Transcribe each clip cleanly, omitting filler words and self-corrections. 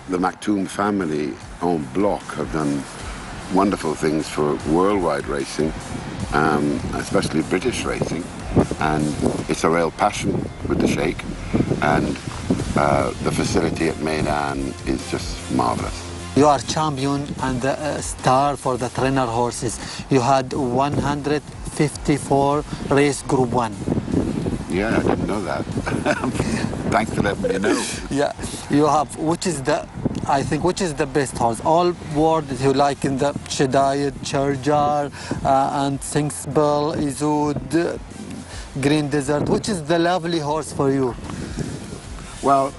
the Maktoum family en bloc have done wonderful things for worldwide racing, especially British racing, and it's a real passion with the Sheikh, and the facility at Meydan is just marvellous. You are champion and the star for the trainer horses. You had 154 race Group 1. Yeah, I didn't know that. Thanks for letting me know. Yeah, you have, which is the best horse? All words you like in the Shedayat, Charger, and Singsbell, Izud, Green Desert. Which is the lovely horse for you? Well,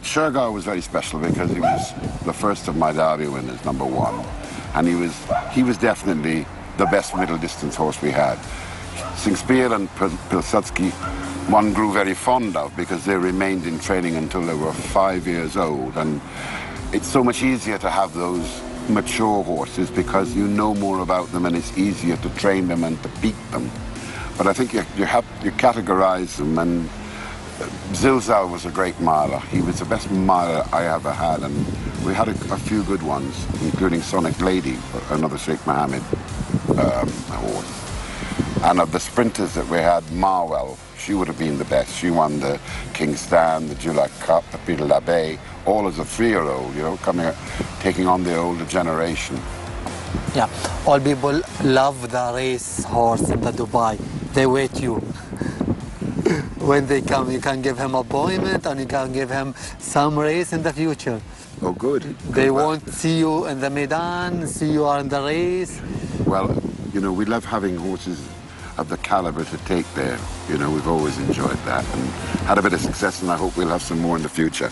Shergar was very special because he was the first of my Derby winners, #1. And he was definitely the best middle distance horse we had. Singspear and Pilsudski, one grew very fond of because they remained in training until they were 5 years old. And it's so much easier to have those mature horses because you know more about them and it's easier to train them and to beat them. But I think you categorize them, and Zilzal was a great miler. He was the best miler I ever had, and we had a few good ones, including Sonic Lady, another Sheikh Mohammed horse. And of the sprinters that we had, Marwell, she would have been the best. She won the King's Stand, the Dulac Cup, the Prix de l'Abeille, all as a 3-year-old, you know, taking on the older generation. Yeah, all people love the race horse in the Dubai. They wait you. When they come, you can give him appointment and you can give him some race in the future. Oh, good. They won't see you in the Meydan, see you are in the race. Well, you know, we love having horses of the caliber to take there. You know, we've always enjoyed that and had a bit of success, and I hope we'll have some more in the future.